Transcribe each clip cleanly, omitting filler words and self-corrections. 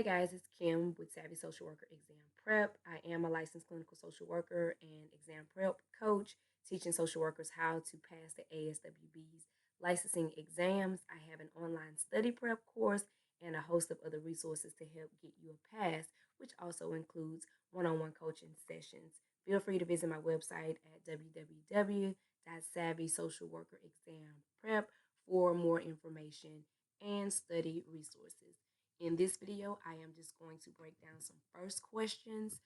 Hey guys, it's Kim with Savvy Social Worker Exam Prep. I am a licensed clinical social worker and exam prep coach, teaching social workers how to pass the ASWB's licensing exams. I have an online study prep course and a host of other resources to help get you a pass, which also includes one-on-one coaching sessions. Feel free to visit my website at www.savvysocialworkerexamprep for more information and study resources. In this video, I am just going to break down some first questions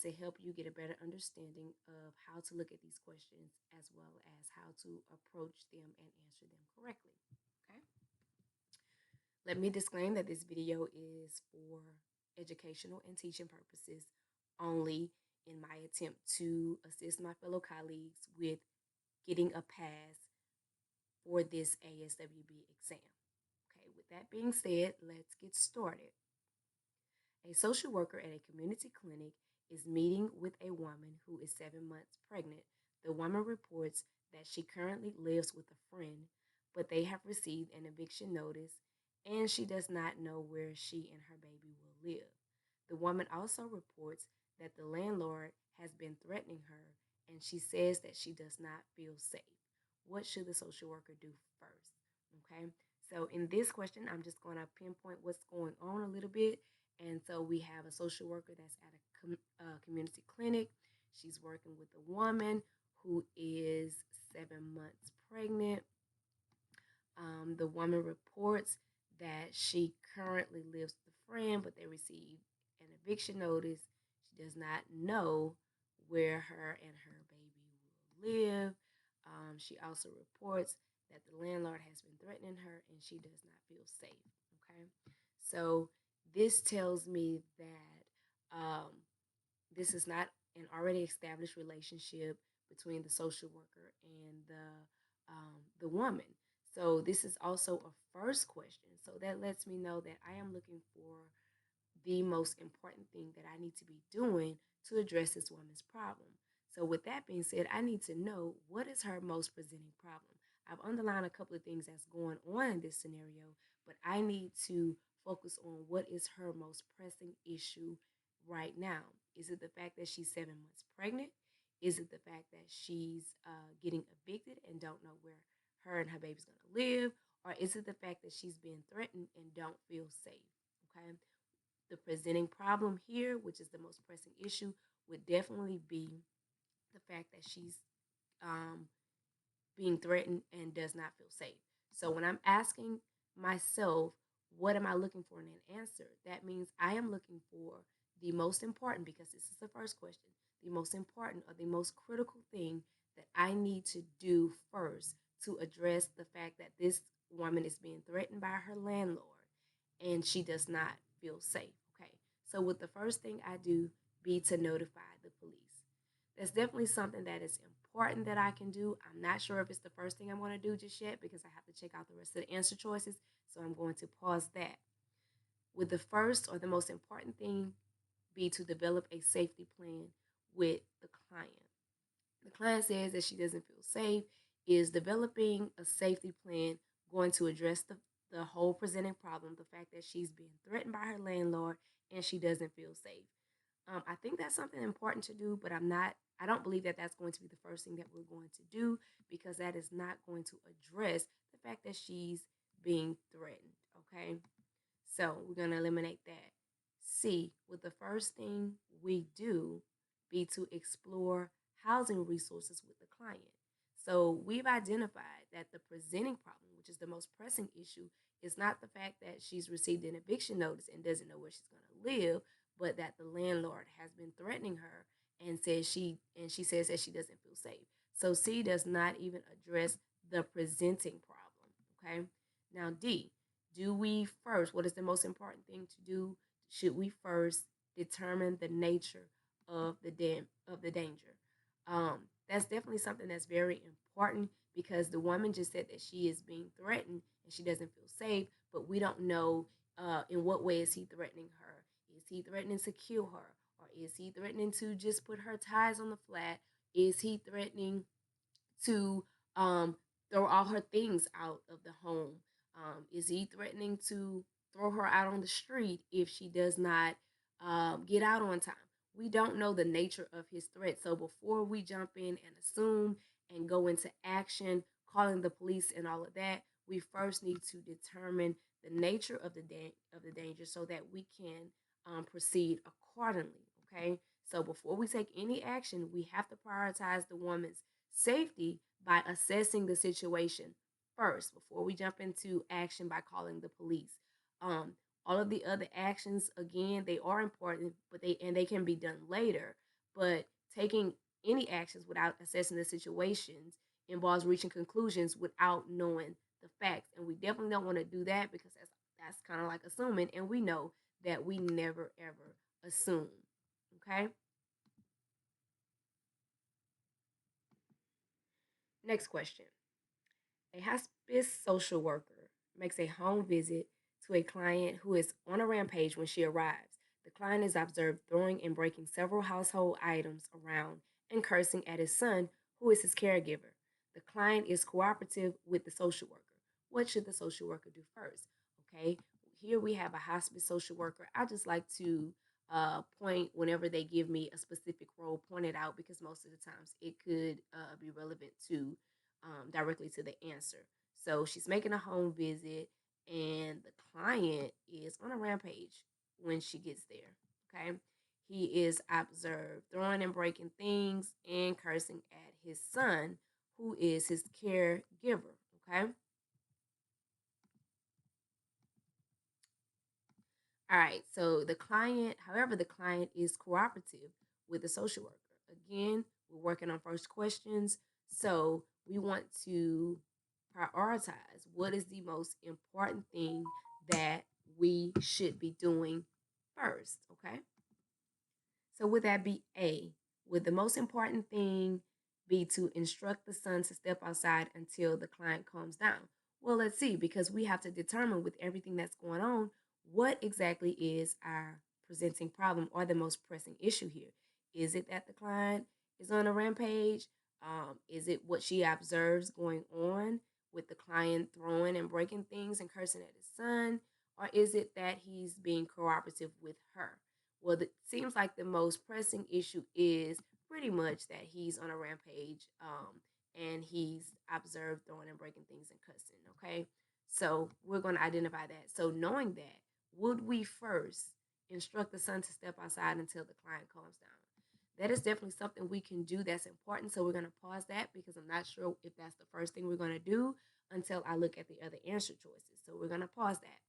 to help you get a better understanding of how to look at these questions as well as how to approach them and answer them correctly. Okay. Let me disclaim that this video is for educational and teaching purposes only in my attempt to assist my fellow colleagues with getting a pass for this ASWB exam. Okay, with that being said, let's get started. A social worker at a community clinic is meeting with a woman who is 7 months pregnant. The woman reports that she currently lives with a friend, but they have received an eviction notice and she does not know where she and her baby will live. The woman also reports that the landlord has been threatening her and she says that she does not feel safe. What should the social worker do first? Okay, so in this question, I'm just going to pinpoint what's going on a little bit. And so we have a social worker that's at a community clinic. She's working with a woman who is 7 months pregnant. The woman reports that she currently lives with a friend, but they received an eviction notice. She does not know where her and her baby will live. She also reports that the landlord has been threatening her and she does not feel safe. Okay, so this tells me that this is not an already established relationship between the social worker and the woman. So this is also a first question. So that lets me know that I am looking for the most important thing that I need to be doing to address this woman's problem. So with that being said, I need to know what is her most presenting problem. I've underlined a couple of things that's going on in this scenario, but I need to focus on what is her most pressing issue right now. Is it the fact that she's 7 months pregnant? Is it the fact that she's getting evicted and don't know where her and her baby's going to live? Or is it the fact that she's being threatened and don't feel safe? Okay. The presenting problem here, which is the most pressing issue, would definitely be the fact that she's um, being threatened and does not feel safe. So when I'm asking myself, what am I looking for in an answer? That means I am looking for the most important, because this is the first question, the most important or the most critical thing that I need to do first to address the fact that this woman is being threatened by her landlord and she does not feel safe. Okay, so would the first thing I do be to notify the police? That's definitely something that is important that I can do. I'm not sure if it's the first thing I'm going to do just yet because I have to check out the rest of the answer choices. So I'm going to pause that. Would the first or the most important thing be to develop a safety plan with the client? The client says that she doesn't feel safe. Is developing a safety plan going to address the whole presenting problem, the fact that she's being threatened by her landlord and she doesn't feel safe? I think that's something important to do, but I don't believe that that's going to be the first thing that we're going to do, because that is not going to address the fact that she's being threatened. Okay, so we're going to eliminate that. C, would the first thing we do be to explore housing resources with the client? So we've identified that the presenting problem, which is the most pressing issue, is not the fact that she's received an eviction notice and doesn't know where she's going to live, but that the landlord has been threatening her and she says that she doesn't feel safe. So C does not even address the presenting problem. Okay. Now D, do we first, what is the most important thing to do? Should we first determine the nature of the danger? That's definitely something that's very important, because the woman just said that she is being threatened and she doesn't feel safe, but we don't know in what way is he threatening her. Is he threatening to kill her? Or is he threatening to just put her ties on the flat? Is he threatening to throw all her things out of the home? Is he threatening to throw her out on the street if she does not get out on time. We don't know the nature of his threat. So before we jump in and assume and go into action, calling the police and all of that, we first need to determine the nature of the danger so that we can proceed accordingly. Okay, so before we take any action, we have to prioritize the woman's safety by assessing the situation first before we jump into action by calling the police. Um, all of the other actions, again, they are important, but they can be done later. But taking any actions without assessing the situations involves reaching conclusions without knowing the facts, and we definitely don't want to do that because that's kind of like assuming, and we know that we never ever assume. Okay. Next question. A hospice social worker makes a home visit to a client who is on a rampage when she arrives. The client is observed throwing and breaking several household items around and cursing at his son, who is his caregiver. The client is cooperative with the social worker. What should the social worker do first? Okay, here we have a hospice social worker. I just like to point whenever they give me a specific role, point it out because most of the times it could be relevant to directly to the answer. So she's making a home visit, and the client is on a rampage when she gets there. Okay. He is observed throwing and breaking things and cursing at his son, who is his caregiver. Okay. All right. So however, the client is cooperative with the social worker. Again, we're working on first questions. So we want to prioritize what is the most important thing that we should be doing first. Okay. So would that be A? Would the most important thing be to instruct the son to step outside until the client calms down? Well, let's see, because we have to determine with everything that's going on, what exactly is our presenting problem or the most pressing issue here? Is it that the client is on a rampage? Is it what she observes going on with the client throwing and breaking things and cursing at his son? Or is it that he's being cooperative with her? Well, it seems like the most pressing issue is pretty much that he's on a rampage, and he's observed throwing and breaking things and cussing. Okay, so we're going to identify that. So knowing that, would we first instruct the son to step outside until the client calms down? That is definitely something we can do that's important. So we're going to pause that because I'm not sure if that's the first thing we're going to do until I look at the other answer choices. So we're going to pause that.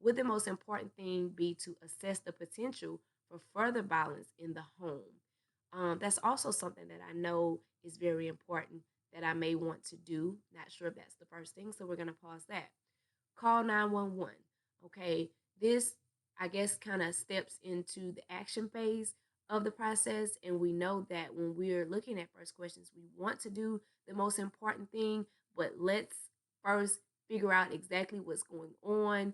Would the most important thing be to assess the potential for further violence in the home? That's also something that I know is very important that I may want to do. Not sure if that's the first thing, so we're going to pause that. Call 911. Okay, this, I guess, kind of steps into the action phase of the process. And we know that when we're looking at first questions, we want to do the most important thing, but let's first figure out exactly what's going on.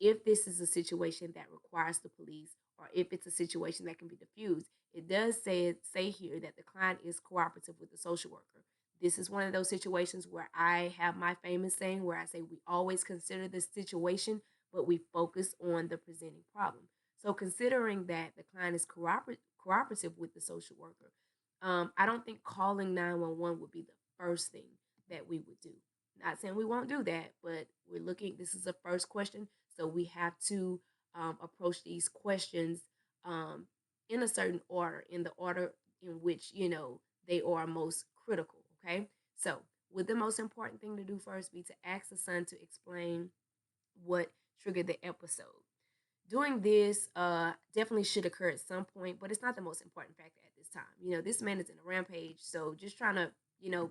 If this is a situation that requires the police, or if it's a situation that can be diffused, it does say here that the client is cooperative with the social worker. This is one of those situations where I have my famous saying where I say we always consider the situation, but we focus on the presenting problem. So, considering that the client is cooperative with the social worker, I don't think calling 911 would be the first thing that we would do. Not saying we won't do that, but we're looking, this is a first question. So, we have to approach these questions um, in a certain order, in the order in which, they are most critical. Okay. So, would the most important thing to do first be to ask the son to explain what triggered the episode? Doing this definitely should occur at some point, but it's not the most important factor at this time. This man is in a rampage, so just trying to,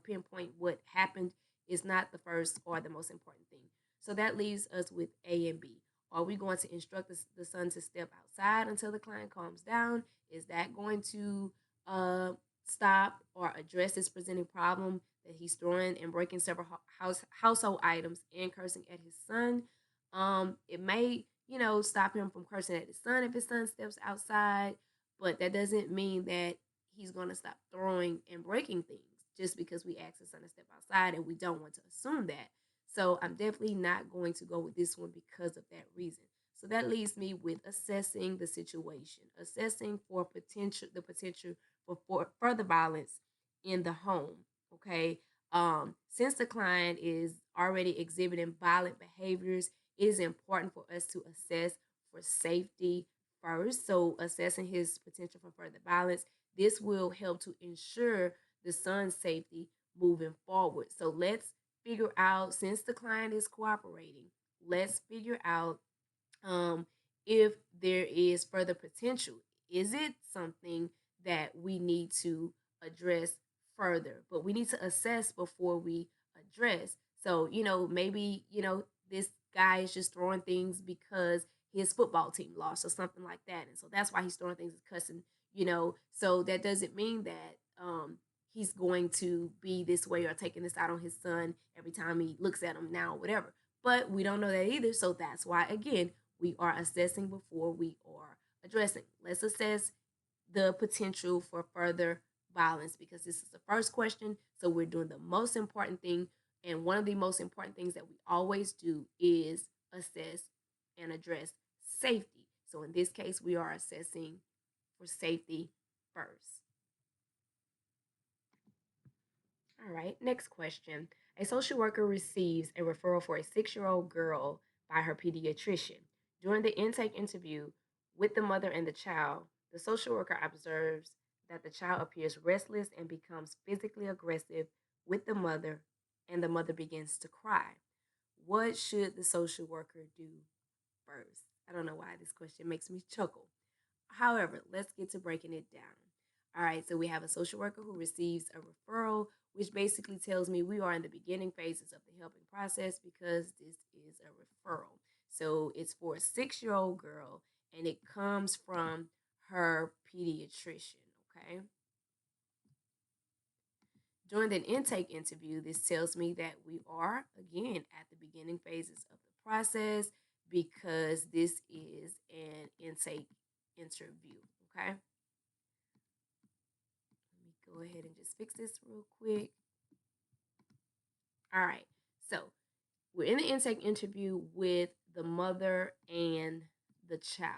pinpoint what happened is not the first or the most important thing. So that leaves us with A and B. Are we going to instruct the son to step outside until the client calms down? Is that going to uh, stop or address this presenting problem that he's throwing and breaking several household items and cursing at his son? It may, stop him from cursing at his son if his son steps outside, but that doesn't mean that he's going to stop throwing and breaking things just because we ask his son to step outside, and we don't want to assume that. So I'm definitely not going to go with this one because of that reason. So that leaves me with assessing the situation, assessing for the potential for further violence in the home. Okay. Since the client is already exhibiting violent behaviors, it is important for us to assess for safety first. So assessing his potential for further violence, this will help to ensure the son's safety moving forward. So let's figure out, since the client is cooperating, let's figure out um, if there is further potential. Is it something that we need to address further? But we need to assess before we address. So, maybe, this guy is just throwing things because his football team lost or something like that. And so that's why he's throwing things and cussing. So that doesn't mean that he's going to be this way or taking this out on his son every time he looks at him now or whatever. But we don't know that either. So that's why, again, we are assessing before we are addressing. Let's assess the potential for further violence because this is the first question. So we're doing the most important thing. And one of the most important things that we always do is assess and address safety. So in this case, we are assessing for safety first. All right, next question. A social worker receives a referral for a 6-year-old girl by her pediatrician. During the intake interview with the mother and the child, the social worker observes that the child appears restless and becomes physically aggressive with the mother, and the mother begins to cry. What should the social worker do first? I don't know why this question makes me chuckle. However, let's get to breaking it down. All right, so we have a social worker who receives a referral, which basically tells me we are in the beginning phases of the helping process because this is a referral. So it's for a 6-year-old girl and it comes from her pediatrician. Okay. During the intake interview, this tells me that we are, again, at the beginning phases of the process because this is an intake interview. Okay. Let me go ahead and just fix this real quick. All right. So we're in the intake interview with the mother and the child.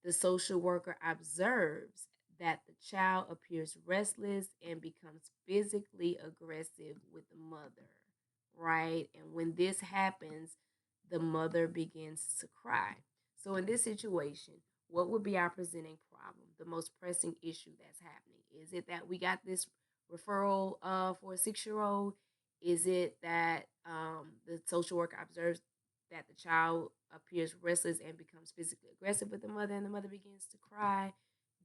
The social worker observes that the child appears restless and becomes physically aggressive with the mother, right? And when this happens, the mother begins to cry. So, in this situation, what would be our presenting problem, the most pressing issue that's happening? Is it that we got this referral for a 6-year-old? Is it that the social worker observes that the child appears restless and becomes physically aggressive with the mother and the mother begins to cry?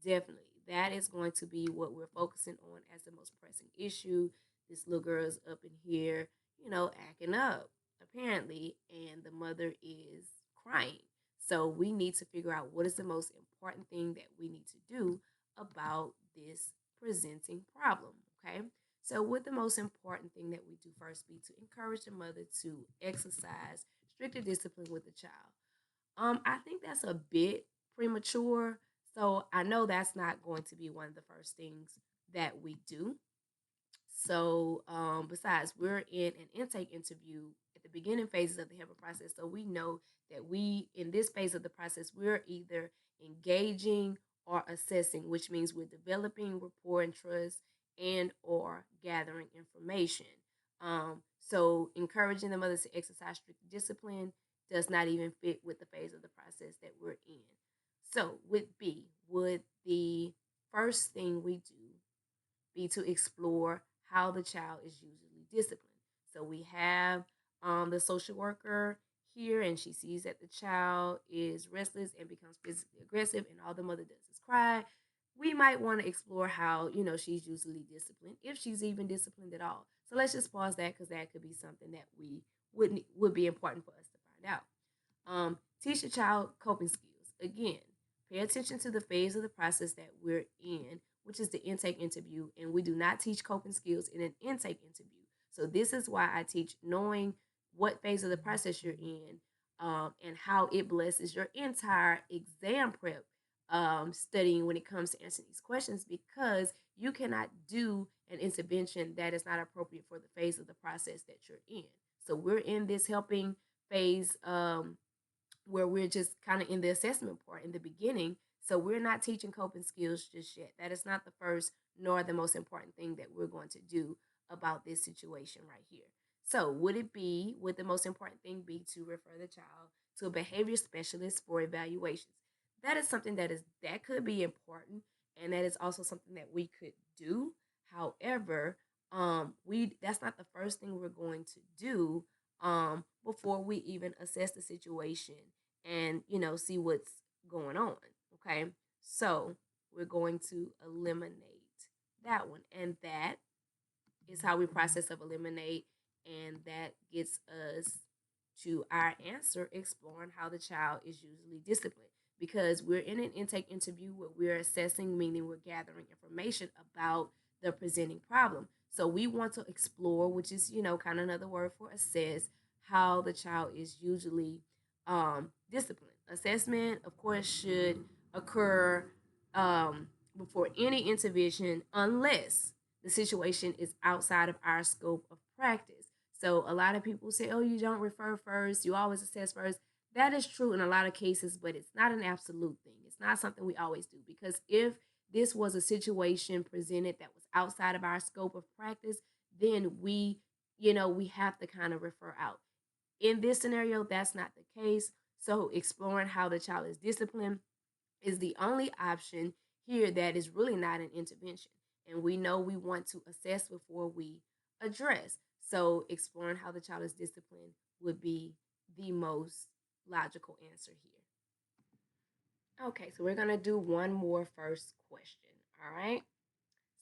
Definitely. That is going to be what we're focusing on as the most pressing issue. This little girl is up in here, acting up, apparently, and the mother is crying. So we need to figure out what is the most important thing that we need to do about this presenting problem, okay? So would the most important thing that we do first be to encourage the mother to exercise stricter discipline with the child? I think that's a bit premature. So I know that's not going to be one of the first things that we do. So, besides, we're in an intake interview at the beginning phases of the HEPA process. So we know that in this phase of the process, we're either engaging or assessing, which means we're developing rapport and trust and or gathering information. So encouraging the mothers to exercise strict discipline does not even fit with the phase of the process that we're in. So with B, would the first thing we do be to explore how the child is usually disciplined? So we have the social worker here, and she sees that the child is restless and becomes physically aggressive, and all the mother does is cry. We might want to explore how she's usually disciplined, if she's even disciplined at all. So let's just pause that because that could be something that we would be important for us to find out. Teach the child coping skills. Again, pay attention to the phase of the process that we're in, which is the intake interview, and we do not teach coping skills in an intake interview. So this is why I teach knowing what phase of the process you're in, and how it blesses your entire exam prep studying when it comes to answering these questions, because you cannot do an intervention that is not appropriate for the phase of the process that you're in. So we're in this helping phase where we're just kind of in the assessment part in the beginning. So we're not teaching coping skills just yet. That is not the first nor the most important thing that we're going to do about this situation right here. So would the most important thing be to refer the child to a behavior specialist for evaluations? That is something that could be important, and that is also something that we could do. However, we that's not the first thing we're going to do before we even assess the situation and see what's going on. Okay, so we're going to eliminate that one, and that is how we process of eliminate, and that gets us to our answer exploring how the child is usually disciplined, because we're in an intake interview where we're assessing, meaning we're gathering information about the presenting problem. So we want to explore, which is kind of another word for assess, how the child is usually disciplined. Assessment, of course, should occur before any intervention, unless the situation is outside of our scope of practice. So a lot of people say, oh, you don't refer first, you always assess first. That is true in a lot of cases, but it's not an absolute thing. It's not something we always do, because if this was a situation presented that was outside of our scope of practice, then we have to kind of refer out. In this scenario, that's not the case. So exploring how the child is disciplined is the only option here that is really not an intervention. And we know we want to assess before we address. So exploring how the child is disciplined would be the most logical answer here. Okay, so we're going to do one more first question. All right.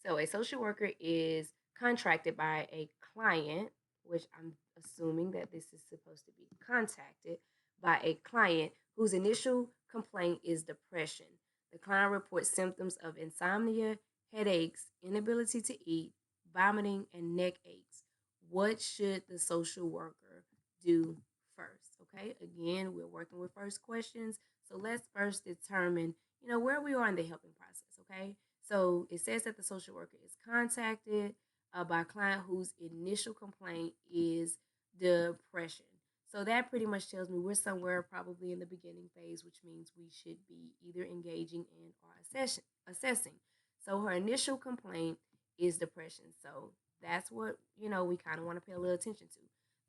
So a social worker is contracted by a client, which I'm assuming that this is supposed to be contacted by a client whose initial complaint is depression. The client reports symptoms of insomnia, headaches, inability to eat, vomiting, and neck aches. What should the social worker do first? Okay, again, we're working with first questions. So let's first determine, where we are in the helping process. Okay, so it says that the social worker is contacted by a client whose initial complaint is depression. So that pretty much tells me we're somewhere probably in the beginning phase, which means we should be either engaging in or assessing. So her initial complaint is depression. So that's what, we kind of want to pay a little attention to.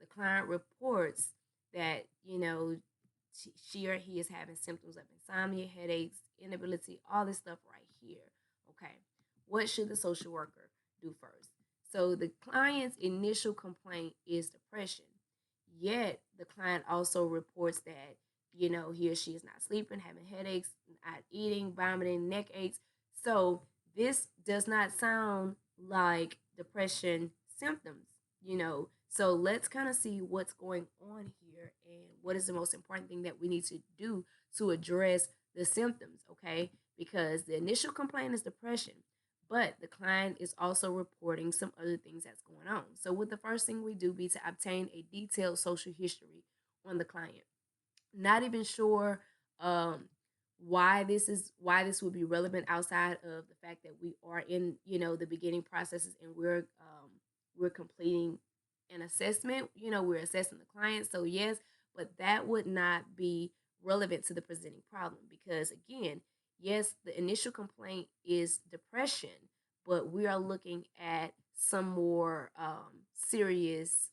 The client reports that, she or he is having symptoms of insomnia, headaches, inability, all this stuff right here. Okay, what should the social worker do first? So the client's initial complaint is depression, yet the client also reports that, he or she is not sleeping, having headaches, not eating, vomiting, neck aches. So this does not sound like depression symptoms, So let's kind of see what's going on here and what is the most important thing that we need to do to address the symptoms, okay? Because the initial complaint is depression, but the client is also reporting some other things that's going on. So would the first thing we do be to obtain a detailed social history on the client? Not even sure um, why this would be relevant outside of the fact that we are in the beginning processes, and we're completing an assessment. We're assessing the client. So yes, but that would not be relevant to the presenting problem, because again, yes, the initial complaint is depression, but we are looking at some more serious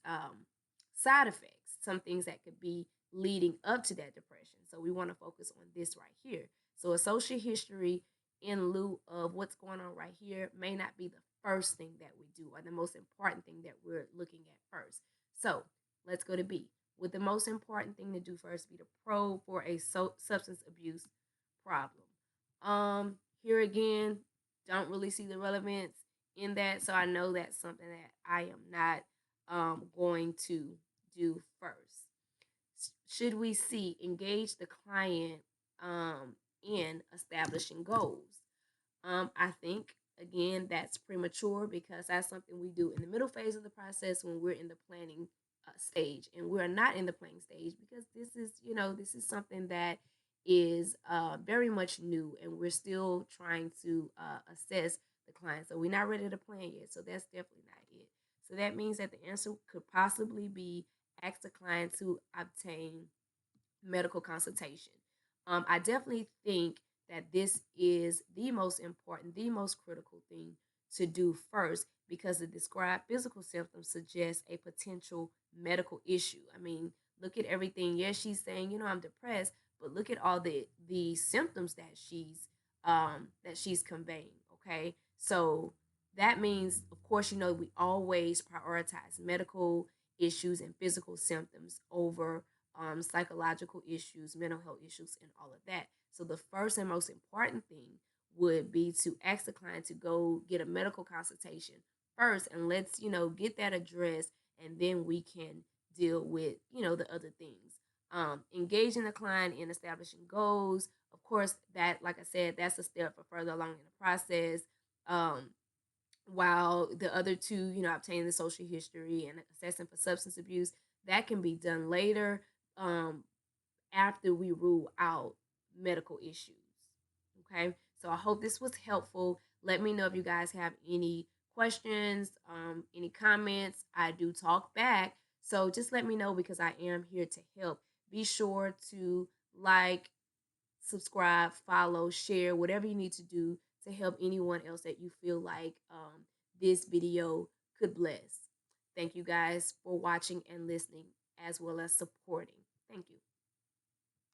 side effects, some things that could be leading up to that depression. So we want to focus on this right here. So a social history in lieu of what's going on right here may not be the first thing that we do, or the most important thing that we're looking at first. So let's go to B. Would the most important thing to do first be to probe for a substance abuse problem? Here again, don't really see the relevance in that, so I know that's something that I am not going to do first. Should we see engage the client in establishing goals? I think again that's premature, because that's something we do in the middle phase of the process when we're in the planning stage, and we're not in the planning stage because this is something that is very much new, and we're still trying to assess the client. So we're not ready to plan yet. So that's definitely not it. So that means that the answer could possibly be ask the client to obtain medical consultation. I definitely think that this is the most important, the most critical thing to do first, because the described physical symptoms suggest a potential medical issue. I mean, look at everything. Yes, she's saying, I'm depressed, but look at all the symptoms that she's conveying. Okay, so that means, of course, we always prioritize medical issues and physical symptoms over psychological issues, mental health issues, and all of that. So the first and most important thing would be to ask the client to go get a medical consultation first, and let's get that addressed, and then we can deal with the other things. Engaging the client in establishing goals. Of course, that, like I said, that's a step for further along in the process. Um, while the other two, obtaining the social history and assessing for substance abuse, that can be done later, um, after we rule out medical issues. Okay, so I hope this was helpful. Let me know if you guys have any questions, any comments. I do talk back, so just let me know, because I am here to help. Be sure to like, subscribe, follow, share, whatever you need to do to help anyone else that you feel like this video could bless. Thank you guys for watching and listening, as well as supporting. Thank you.